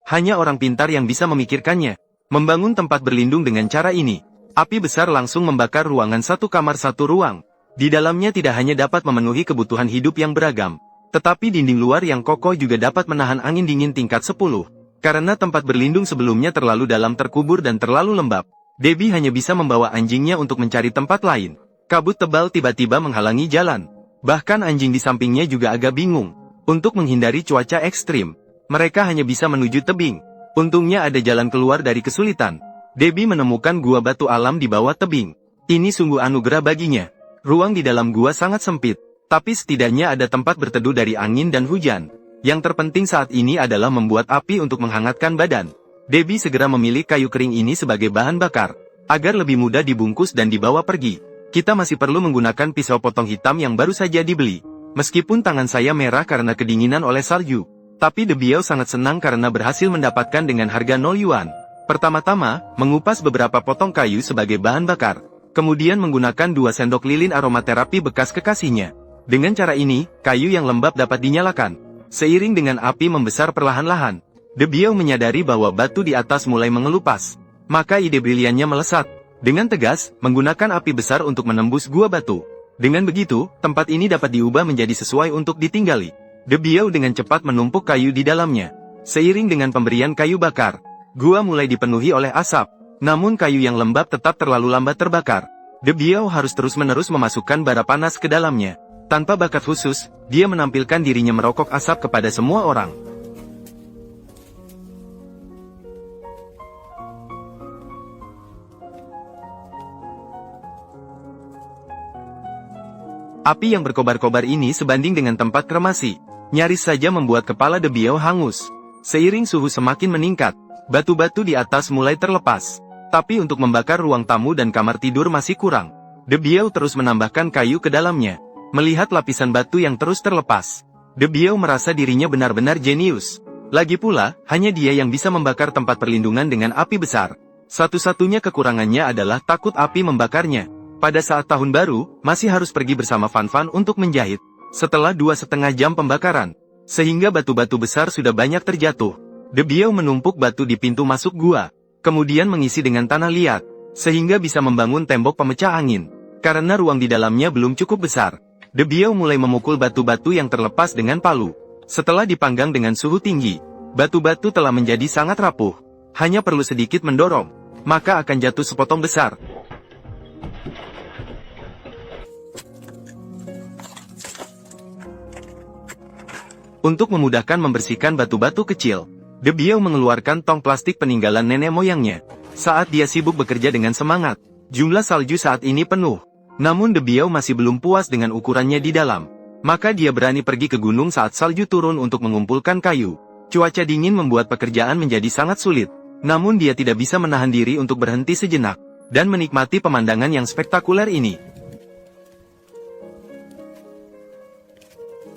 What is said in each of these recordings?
Hanya orang pintar yang bisa memikirkannya. Membangun tempat berlindung dengan cara ini. Api besar langsung membakar ruangan satu kamar satu ruang. Di dalamnya tidak hanya dapat memenuhi kebutuhan hidup yang beragam, tetapi dinding luar yang kokoh juga dapat menahan angin dingin tingkat 10. Karena tempat berlindung sebelumnya terlalu dalam terkubur dan terlalu lembab, Debbie hanya bisa membawa anjingnya untuk mencari tempat lain. Kabut tebal tiba-tiba menghalangi jalan. Bahkan anjing di sampingnya juga agak bingung. Untuk menghindari cuaca ekstrim, mereka hanya bisa menuju tebing. Untungnya ada jalan keluar dari kesulitan. Debbie menemukan gua batu alam di bawah tebing. Ini sungguh anugerah baginya. Ruang di dalam gua sangat sempit, tapi setidaknya ada tempat berteduh dari angin dan hujan. Yang terpenting saat ini adalah membuat api untuk menghangatkan badan. Debbie segera memilih kayu kering ini sebagai bahan bakar, agar lebih mudah dibungkus dan dibawa pergi. Kita masih perlu menggunakan pisau potong hitam yang baru saja dibeli. Meskipun tangan saya merah karena kedinginan oleh salju, tapi Debiao sangat senang karena berhasil mendapatkan dengan harga 0 yuan. Pertama-tama, mengupas beberapa potong kayu sebagai bahan bakar. Kemudian menggunakan 2 sendok lilin aromaterapi bekas kekasihnya. Dengan cara ini, kayu yang lembab dapat dinyalakan. Seiring dengan api membesar perlahan-lahan, Debiao menyadari bahwa batu di atas mulai mengelupas. Maka ide briliannya melesat. Dengan tegas, menggunakan api besar untuk menembus gua batu. Dengan begitu, tempat ini dapat diubah menjadi sesuai untuk ditinggali. Debiao dengan cepat menumpuk kayu di dalamnya. Seiring dengan pemberian kayu bakar, gua mulai dipenuhi oleh asap. Namun kayu yang lembab tetap terlalu lambat terbakar. Debiao harus terus-menerus memasukkan bara panas ke dalamnya. Tanpa bakat khusus, dia menampilkan dirinya merokok asap kepada semua orang. Api yang berkobar-kobar ini sebanding dengan tempat kremasi. Nyaris saja membuat kepala Debiao hangus. Seiring suhu semakin meningkat, batu-batu di atas mulai terlepas. Tapi untuk membakar ruang tamu dan kamar tidur masih kurang. Debiao terus menambahkan kayu ke dalamnya. Melihat lapisan batu yang terus terlepas, Debiao merasa dirinya benar-benar jenius. Lagi pula, hanya dia yang bisa membakar tempat perlindungan dengan api besar. Satu-satunya kekurangannya adalah takut api membakarnya. Pada saat tahun baru, masih harus pergi bersama Fan-Fan untuk menjahit. Setelah 2,5 jam pembakaran, sehingga batu-batu besar sudah banyak terjatuh, Debiao menumpuk batu di pintu masuk gua. Kemudian mengisi dengan tanah liat, sehingga bisa membangun tembok pemecah angin. Karena ruang di dalamnya belum cukup besar, Debiao mulai memukul batu-batu yang terlepas dengan palu. Setelah dipanggang dengan suhu tinggi, batu-batu telah menjadi sangat rapuh. Hanya perlu sedikit mendorong, maka akan jatuh sepotong besar. Untuk memudahkan membersihkan batu-batu kecil, Debiao mengeluarkan tong plastik peninggalan nenek moyangnya. Saat dia sibuk bekerja dengan semangat, jumlah salju saat ini penuh. Namun Debiao masih belum puas dengan ukurannya di dalam. Maka dia berani pergi ke gunung saat salju turun untuk mengumpulkan kayu. Cuaca dingin membuat pekerjaan menjadi sangat sulit. Namun dia tidak bisa menahan diri untuk berhenti sejenak, dan menikmati pemandangan yang spektakuler ini.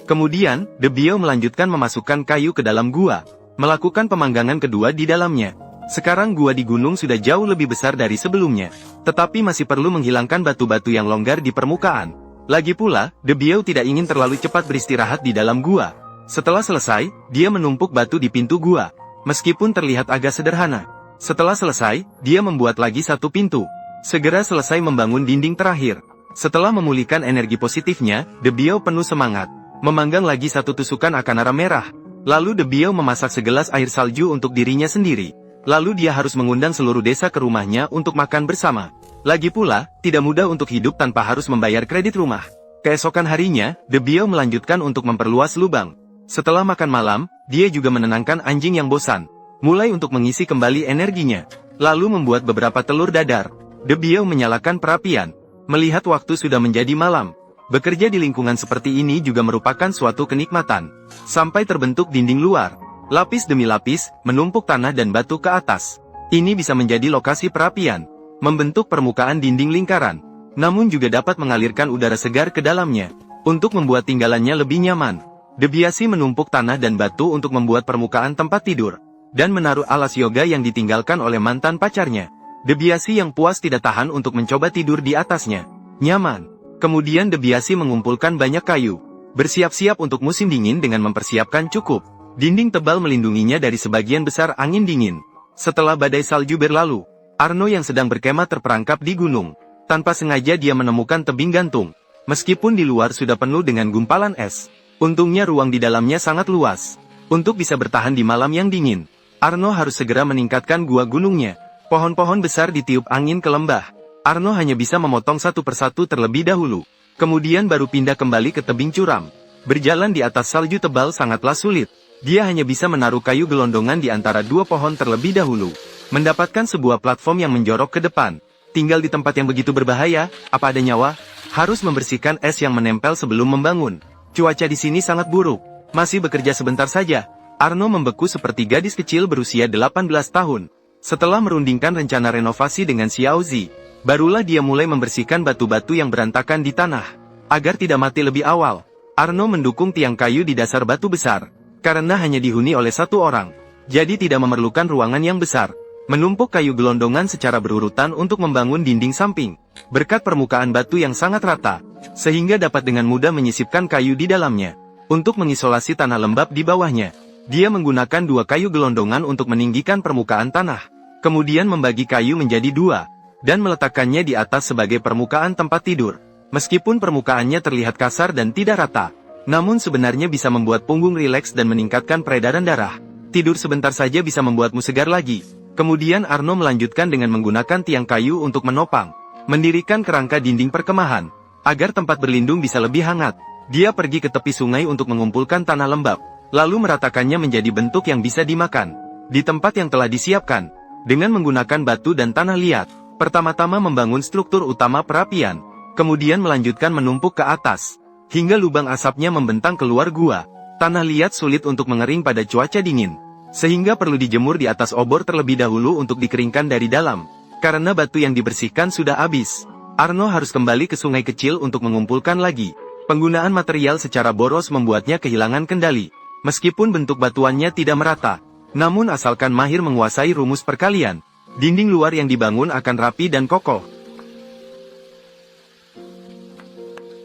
Kemudian, Debiao melanjutkan memasukkan kayu ke dalam gua. Melakukan pemanggangan kedua di dalamnya. Sekarang gua di gunung sudah jauh lebih besar dari sebelumnya. Tetapi masih perlu menghilangkan batu-batu yang longgar di permukaan. Lagi pula, Debiao tidak ingin terlalu cepat beristirahat di dalam gua. Setelah selesai, dia menumpuk batu di pintu gua. Meskipun terlihat agak sederhana. Setelah selesai, dia membuat lagi satu pintu. Segera selesai membangun dinding terakhir. Setelah memulihkan energi positifnya, Debiao penuh semangat. Memanggang lagi satu tusukan akanara merah. Lalu Debiao memasak segelas air salju untuk dirinya sendiri. Lalu dia harus mengundang seluruh desa ke rumahnya untuk makan bersama. Lagi pula, tidak mudah untuk hidup tanpa harus membayar kredit rumah. Keesokan harinya, Debiao melanjutkan untuk memperluas lubang. Setelah makan malam, dia juga menenangkan anjing yang bosan. Mulai untuk mengisi kembali energinya. Lalu membuat beberapa telur dadar. Debiao menyalakan perapian. Melihat waktu sudah menjadi malam. Bekerja di lingkungan seperti ini juga merupakan suatu kenikmatan. Sampai terbentuk dinding luar. Lapis demi lapis, menumpuk tanah dan batu ke atas. Ini bisa menjadi lokasi perapian. Membentuk permukaan dinding lingkaran. Namun juga dapat mengalirkan udara segar ke dalamnya. Untuk membuat tinggalannya lebih nyaman. Debiasi menumpuk tanah dan batu untuk membuat permukaan tempat tidur. Dan menaruh alas yoga yang ditinggalkan oleh mantan pacarnya. Debiasi yang puas tidak tahan untuk mencoba tidur di atasnya. Nyaman. Kemudian Debiasi mengumpulkan banyak kayu. Bersiap-siap untuk musim dingin dengan mempersiapkan cukup. Dinding tebal melindunginya dari sebagian besar angin dingin. Setelah badai salju berlalu, Arno yang sedang berkemah terperangkap di gunung. Tanpa sengaja dia menemukan tebing gantung. Meskipun di luar sudah penuh dengan gumpalan es, untungnya ruang di dalamnya sangat luas. Untuk bisa bertahan di malam yang dingin, Arno harus segera meningkatkan gua gunungnya. Pohon-pohon besar ditiup angin ke lembah. Arno hanya bisa memotong satu persatu terlebih dahulu. Kemudian baru pindah kembali ke tebing curam. Berjalan di atas salju tebal sangatlah sulit. Dia hanya bisa menaruh kayu gelondongan di antara dua pohon terlebih dahulu. Mendapatkan sebuah platform yang menjorok ke depan. Tinggal di tempat yang begitu berbahaya, apa ada nyawa? Harus membersihkan es yang menempel sebelum membangun. Cuaca di sini sangat buruk. Masih bekerja sebentar saja, Arno membeku seperti gadis kecil berusia 18 tahun. Setelah merundingkan rencana renovasi dengan Xiao Zi, barulah dia mulai membersihkan batu-batu yang berantakan di tanah. Agar tidak mati lebih awal, Arno mendukung tiang kayu di dasar batu besar. Karena hanya dihuni oleh satu orang, jadi tidak memerlukan ruangan yang besar. Menumpuk kayu gelondongan secara berurutan untuk membangun dinding samping. Berkat permukaan batu yang sangat rata, sehingga dapat dengan mudah menyisipkan kayu di dalamnya. Untuk mengisolasi tanah lembab di bawahnya, dia menggunakan dua kayu gelondongan untuk meninggikan permukaan tanah. Kemudian membagi kayu menjadi dua, dan meletakkannya di atas sebagai permukaan tempat tidur. Meskipun permukaannya terlihat kasar dan tidak rata, namun sebenarnya bisa membuat punggung rileks dan meningkatkan peredaran darah. Tidur sebentar saja bisa membuatmu segar lagi. Kemudian Arno melanjutkan dengan menggunakan tiang kayu untuk menopang, mendirikan kerangka dinding perkemahan, agar tempat berlindung bisa lebih hangat. Dia pergi ke tepi sungai untuk mengumpulkan tanah lembab, lalu meratakannya menjadi bentuk yang bisa dimakan. Di tempat yang telah disiapkan, dengan menggunakan batu dan tanah liat, pertama-tama membangun struktur utama perapian, kemudian melanjutkan menumpuk ke atas, hingga lubang asapnya membentang keluar gua. Tanah liat sulit untuk mengering pada cuaca dingin, sehingga perlu dijemur di atas obor terlebih dahulu untuk dikeringkan dari dalam. Karena batu yang dibersihkan sudah habis, Arno harus kembali ke sungai kecil untuk mengumpulkan lagi. Penggunaan material secara boros membuatnya kehilangan kendali. Meskipun bentuk batuannya tidak merata, namun asalkan mahir menguasai rumus perkalian, dinding luar yang dibangun akan rapi dan kokoh.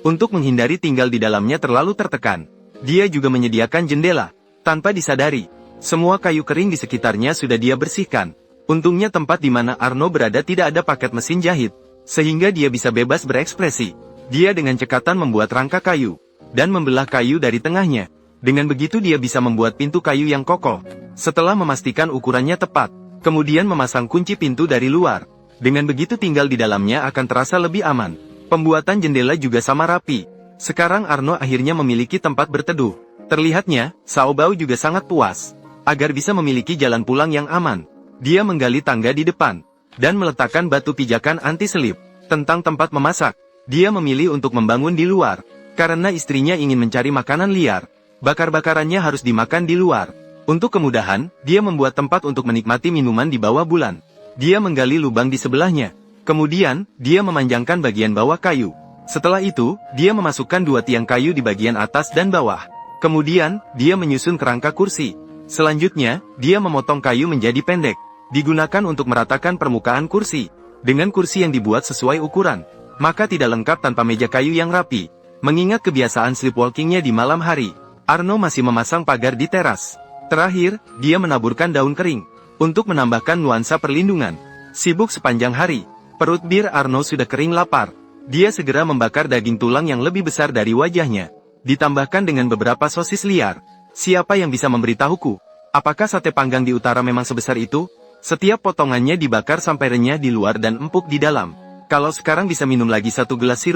Untuk menghindari tinggal di dalamnya terlalu tertekan, dia juga menyediakan jendela. Tanpa disadari, semua kayu kering di sekitarnya sudah dia bersihkan. Untungnya tempat di mana Arno berada tidak ada paket mesin jahit, sehingga dia bisa bebas berekspresi. Dia dengan cekatan membuat rangka kayu, dan membelah kayu dari tengahnya. Dengan begitu dia bisa membuat pintu kayu yang kokoh. Setelah memastikan ukurannya tepat, kemudian memasang kunci pintu dari luar. Dengan begitu tinggal di dalamnya akan terasa lebih aman. Pembuatan jendela juga sama rapi. Sekarang Arno akhirnya memiliki tempat berteduh. Terlihatnya, Sao Bao juga sangat puas. Agar bisa memiliki jalan pulang yang aman, dia menggali tangga di depan, dan meletakkan batu pijakan anti-selip. Tentang tempat memasak, dia memilih untuk membangun di luar. Karena istrinya ingin mencari makanan liar, bakar-bakarannya harus dimakan di luar. Untuk kemudahan, dia membuat tempat untuk menikmati minuman di bawah bulan. Dia menggali lubang di sebelahnya. Kemudian, dia memanjangkan bagian bawah kayu. Setelah itu, dia memasukkan dua tiang kayu di bagian atas dan bawah. Kemudian, dia menyusun kerangka kursi. Selanjutnya, dia memotong kayu menjadi pendek, digunakan untuk meratakan permukaan kursi. Dengan kursi yang dibuat sesuai ukuran, maka tidak lengkap tanpa meja kayu yang rapi. Mengingat kebiasaan sleepwalkingnya di malam hari, Arno masih memasang pagar di teras. Terakhir, dia menaburkan daun kering, untuk menambahkan nuansa perlindungan. Sibuk sepanjang hari, perut bir Arno sudah kering lapar. Dia segera membakar daging tulang yang lebih besar dari wajahnya, ditambahkan dengan beberapa sosis liar. Siapa yang bisa memberitahuku? Apakah sate panggang di utara memang sebesar itu? Setiap potongannya dibakar sampai renyah di luar dan empuk di dalam. Kalau sekarang bisa minum lagi satu gelas sirup.